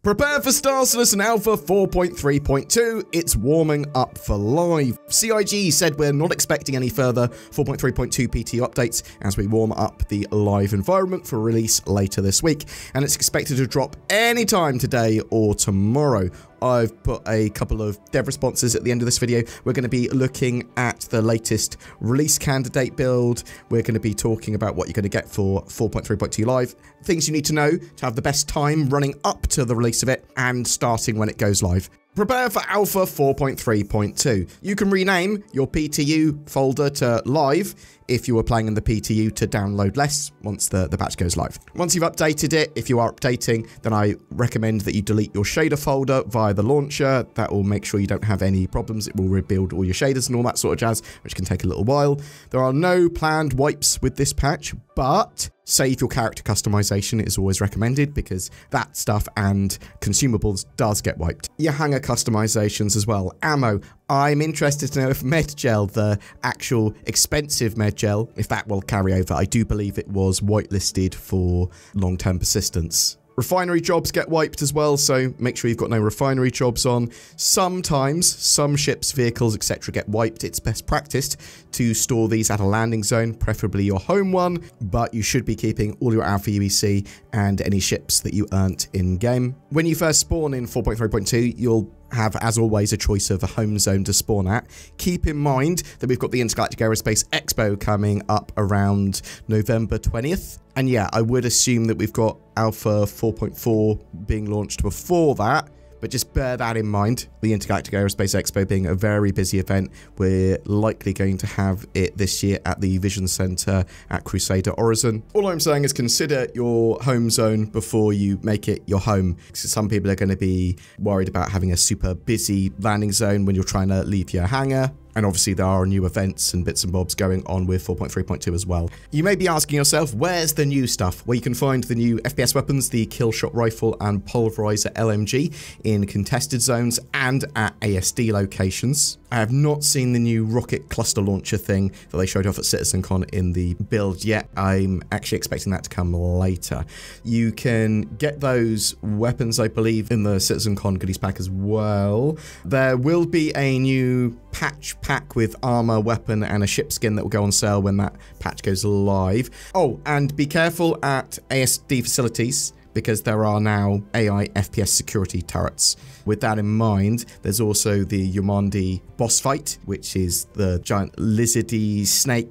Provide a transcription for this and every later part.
Prepare for Star Citizen Alpha 4.3.2, it's warming up for live. CIG said we're not expecting any further 4.3.2 PT updates as we warm up the live environment for release later this week, and it's expected to drop anytime today or tomorrow. I've put a couple of dev responses at the end of this video. We're going to be looking at the latest release candidate build. We're going to be talking about what you're going to get for 4.3.2 live, things you need to know to have the best time running up to the release of it and starting when it goes live. Prepare for Alpha 4.3.2. You can rename your PTU folder to live if you were playing in the PTU to download less once the patch goes live. Once you've updated it, if you are updating, then I recommend that you delete your shader folder via the launcher. That will make sure you don't have any problems. It will rebuild all your shaders and all that sort of jazz, which can take a little while. There are no planned wipes with this patch, but save your character customization is always recommended because that stuff and consumables does get wiped. Your hanger customizations as well. Ammo. I'm interested to know if Medgel, the actual expensive Medgel, if that will carry over. I do believe it was whitelisted for long-term persistence. Refinery jobs get wiped as well, so make sure you've got no refinery jobs on. Sometimes, some ships, vehicles, etc. get wiped. It's best practice to store these at a landing zone, preferably your home one, but you should be keeping all your Alpha UEC and any ships that you earned in-game. When you first spawn in 4.3.2, you'll have, as always, a choice of a home zone to spawn at. Keep in mind that we've got the Intergalactic Aerospace Expo coming up around November 20th. And yeah, I would assume that we've got Alpha 4.4 being launched before that, but just bear that in mind. The Intergalactic Aerospace Expo being a very busy event, we're likely going to have it this year at the Vision Center at Crusader Horizon. All I'm saying is consider your home zone before you make it your home. Some people are going to be worried about having a super busy landing zone when you're trying to leave your hangar. And obviously there are new events and bits and bobs going on with 4.3.2 as well. You may be asking yourself, where's the new stuff? Well, you can find the new FPS weapons, the Killshot Rifle and Pulverizer LMG in contested zones and at ASD locations. I have not seen the new rocket cluster launcher thing that they showed off at CitizenCon in the build yet. I'm actually expecting that to come later. You can get those weapons, I believe, in the CitizenCon goodies pack as well. There will be a new patch pack with armor, weapon, and a ship skin that will go on sale when that patch goes live. Oh, and be careful at ASD facilities because there are now AI FPS security turrets. With that in mind, there's also the Yomandi boss fight, which is the giant lizardy snake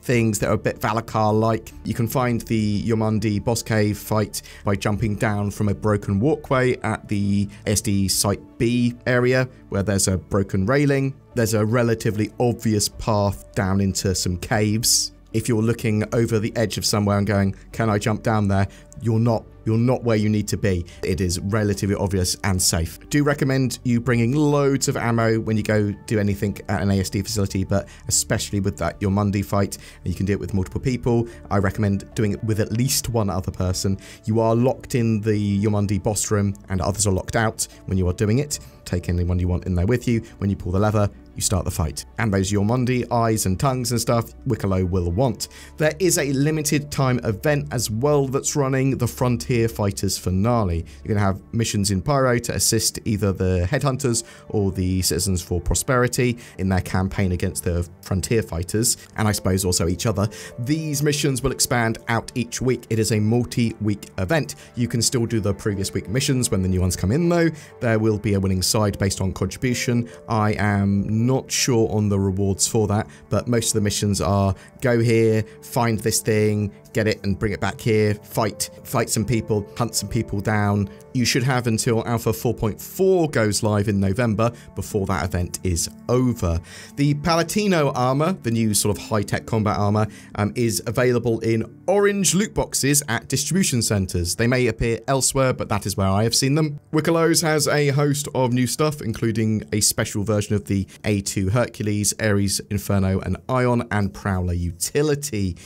things that are a bit Valakar-like. You can find the Yomandi boss cave fight by jumping down from a broken walkway at the ASD Site B area where there's a broken railing. There's a relatively obvious path down into some caves. If you're looking over the edge of somewhere and going, can I jump down there? You're not where you need to be. It is relatively obvious and safe. Do recommend you bringing loads of ammo when you go do anything at an ASD facility, but especially with that Yomandi fight, you can do it with multiple people. I recommend doing it with at least one other person. You are locked in the Yomandi boss room and others are locked out when you are doing it. Take anyone you want in there with you. When you pull the lever, you start the fight. And those Yomandi eyes and tongues and stuff, Wicklow will want. There is a limited time event as well that's running, the Frontier Fighters Finale. You're going to have missions in Pyro to assist either the Headhunters or the Citizens for Prosperity in their campaign against the Frontier Fighters, and I suppose also each other. These missions will expand out each week. It is a multi-week event. You can still do the previous week missions when the new ones come in though. There will be a winning side based on contribution. I am not sure on the rewards for that, but most of the missions are go here, find this thing, get it and bring it back here, fight some people, hunt some people down. You should have until Alpha 4.4 goes live in November before that event is over. The Palatino armor, the new sort of high-tech combat armor, is available in orange loot boxes at distribution centers. They may appear elsewhere, but that is where I have seen them. Wickelow's has a host of new stuff, including a special version of the A2 Hercules, Ares, Inferno, and Ion, and Prowler utility.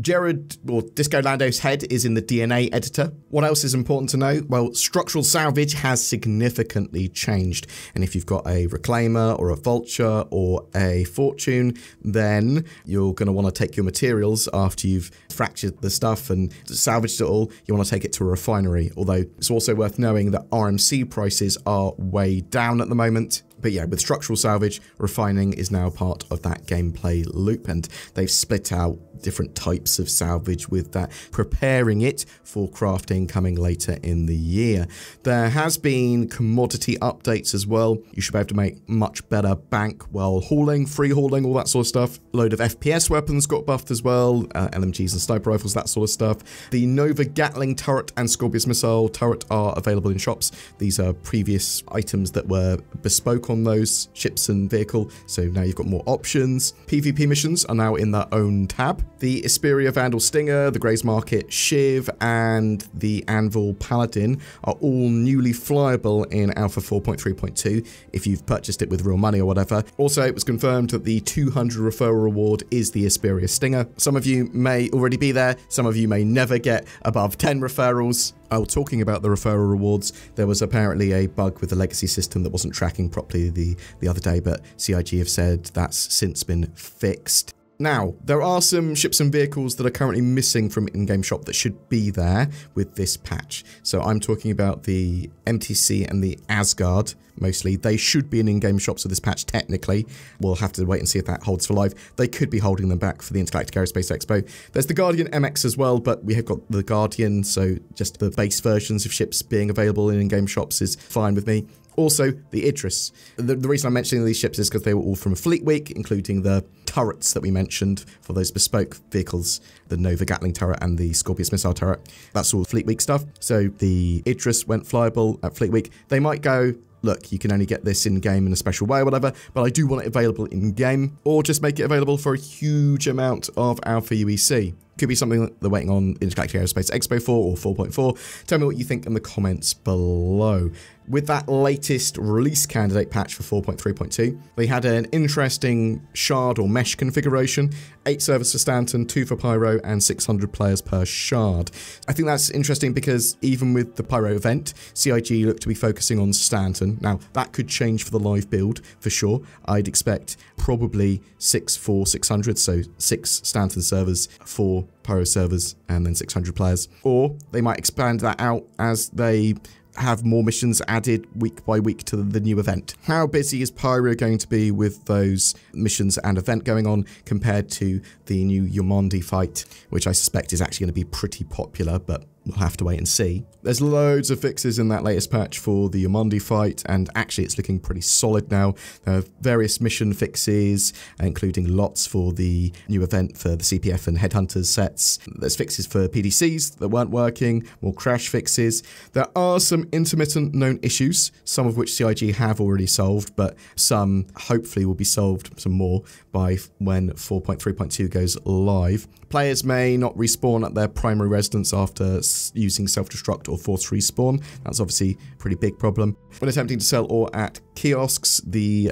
Jared, or Disco Lando's head, is in the DNA editor. What else is important to know? Well, structural salvage has significantly changed. And if you've got a Reclaimer or a Vulture or a Fortune, then you're going to want to take your materials after you've fractured the stuff and salvaged it all. You want to take it to a refinery. Although it's also worth knowing that RMC prices are way down at the moment. But yeah, with structural salvage, refining is now part of that gameplay loop, and they've split out different types of salvage with that, preparing it for crafting coming later in the year. There has been commodity updates as well. You should be able to make much better bank while hauling, free hauling, all that sort of stuff. A load of FPS weapons got buffed as well, LMGs and sniper rifles, that sort of stuff. The Nova Gatling turret and Scorpius missile turret are available in shops. These are previous items that were bespoke on those ships and vehicle, so now you've got more options. PvP missions are now in their own tab. The Isperia Vandal Stinger, the Grays Market Shiv, and the Anvil Paladin are all newly flyable in Alpha 4.3.2 if you've purchased it with real money or whatever. Also, it was confirmed that the 200 referral reward is the Isperia Stinger. Some of you may already be there, some of you may never get above 10 referrals. Oh, talking about the referral rewards, there was apparently a bug with the legacy system that wasn't tracking properly the other day, but CIG have said that's since been fixed. Now, there are some ships and vehicles that are currently missing from in-game shop that should be there with this patch. So I'm talking about the MTC and the Asgard, mostly. They should be in in-game shops with this patch, technically. We'll have to wait and see if that holds for live. They could be holding them back for the Intergalactic Aerospace Expo. There's the Guardian MX as well, but we have got the Guardian, so just the base versions of ships being available in in-game shops is fine with me. Also, the Idris. The reason I'm mentioning these ships is because they were all from Fleet Week, including the turrets that we mentioned for those bespoke vehicles, the Nova Gatling turret and the Scorpius missile turret. That's all Fleet Week stuff. So the Idris went flyable at Fleet Week. They might go, look, you can only get this in-game in a special way or whatever, but I do want it available in-game, or just make it available for a huge amount of Alpha UEC. Could be something that they're waiting on Intergalactic Aerospace Expo 4 or 4.4. Tell me what you think in the comments below. With that latest release candidate patch for 4.3.2, they had an interesting shard or mesh configuration. 8 servers for Stanton, 2 for Pyro, and 600 players per shard. I think that's interesting because even with the Pyro event, CIG looked to be focusing on Stanton. Now, that could change for the live build, for sure. I'd expect probably 6 for 600, so 6 Stanton servers, 4 Pyro servers, and then 600 players. Or they might expand that out as they have more missions added week by week to the new event. How busy is Pyro going to be with those missions and event going on compared to the new Yomondi fight, which I suspect is actually going to be pretty popular, but we'll have to wait and see. There's loads of fixes in that latest patch for the Yomondi fight, and actually it's looking pretty solid now. There are various mission fixes, including lots for the new event for the CPF and Headhunters sets. There's fixes for PDCs that weren't working, more crash fixes. There are some intermittent known issues, some of which CIG have already solved, but some hopefully will be solved, some more, by when 4.3.2 goes live. Players may not respawn at their primary residence after using self-destruct or forced respawn. That's obviously a pretty big problem. When attempting to sell ore at kiosks, the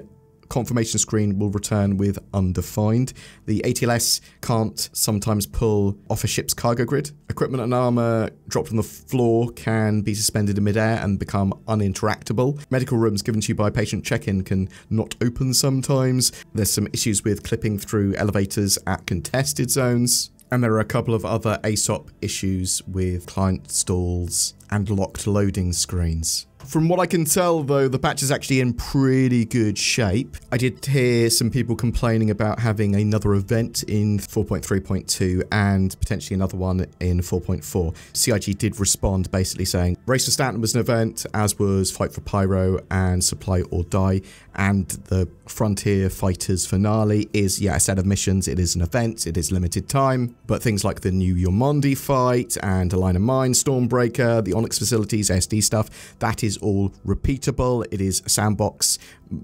confirmation screen will return with undefined. The ATLS can't sometimes pull off a ship's cargo grid. Equipment and armor dropped on the floor can be suspended in midair and become uninteractable. Medical rooms given to you by patient check-in can not open sometimes. There's some issues with clipping through elevators at contested zones. And there are a couple of other ASOP issues with client stalls and locked loading screens. From what I can tell, though, the patch is actually in pretty good shape. I did hear some people complaining about having another event in 4.3.2 and potentially another one in 4.4. CIG did respond basically saying Race for Stanton was an event, as was Fight for Pyro and Supply or Die, and the Frontier Fighters finale is, yeah, a set of missions. It is an event, it is limited time, but things like the new Yomondi fight and a line of mine, Stormbreaker, the Onyx facilities, SD stuff, that is all repeatable. It is sandbox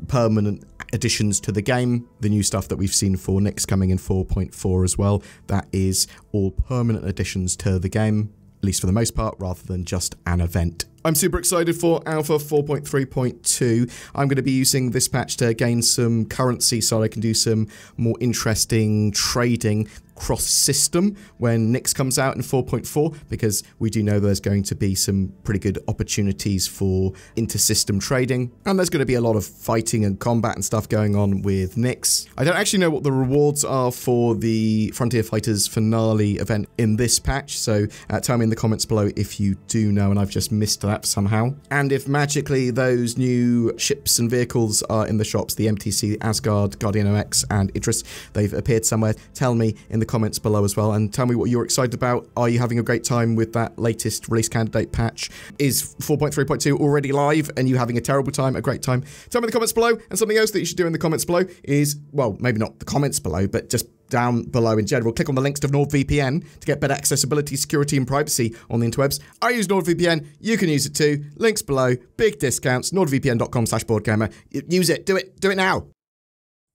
permanent additions to the game. The new stuff that we've seen for Nyx coming in 4.4 as well, that is all permanent additions to the game, at least for the most part, rather than just an event. I'm super excited for Alpha 4.3.2. I'm going to be using this patch to gain some currency so I can do some more interesting trading cross-system when Nyx comes out in 4.4, because we do know there's going to be some pretty good opportunities for inter-system trading, and there's going to be a lot of fighting and combat and stuff going on with Nyx. I don't actually know what the rewards are for the Frontier Fighters finale event in this patch, so tell me in the comments below if you do know and I've just missed that somehow. And if magically those new ships and vehicles are in the shops, the MTC, Asgard, Guardian OX, and Idris, they've appeared somewhere, tell me in the comments below as well, and tell me what you're excited about. Are you having a great time with that latest release candidate patch? Is 4.3.2 already live and you having a terrible time, a great time? Tell me in the comments below. And something else that you should do in the comments below is, well, maybe not the comments below, but just down below in general, click on the links to NordVPN to get better accessibility, security, and privacy on the interwebs. I use NordVPN. You can use it too. Links below. Big discounts. NordVPN.com/BoredGamer. Use it. Do it. Do it now.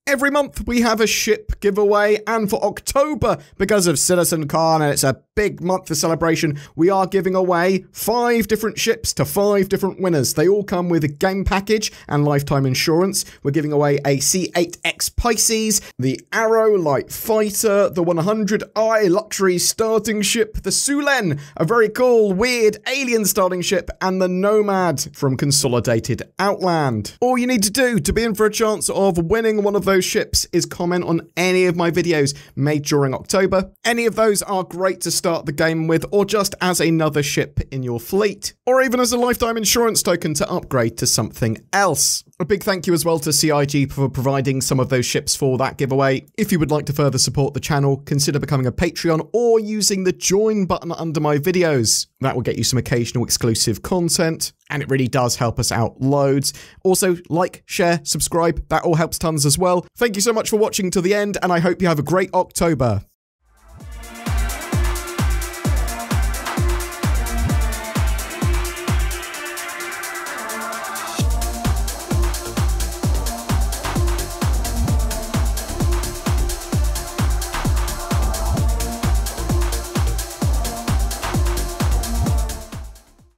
Every month we have a ship giveaway, and for October, because of CitizenCon and it's a big month for celebration, we are giving away 5 different ships to 5 different winners. They all come with a game package and lifetime insurance. We're giving away a C8X Pisces, the Arrow Light Fighter, the 100i luxury starting ship, the Sulen, a very cool, weird alien starting ship, and the Nomad from Consolidated Outland. All you need to do to be in for a chance of winning one of those ships is comment on any of my videos made during October. Any of those are great to start the game with, or just as another ship in your fleet, or even as a lifetime insurance token to upgrade to something else. A big thank you as well to CIG for providing some of those ships for that giveaway. If you would like to further support the channel, consider becoming a Patreon or using the join button under my videos. That will get you some occasional exclusive content, and it really does help us out loads. Also, like, share, subscribe, that all helps tons as well. Thank you so much for watching to the end, and I hope you have a great October.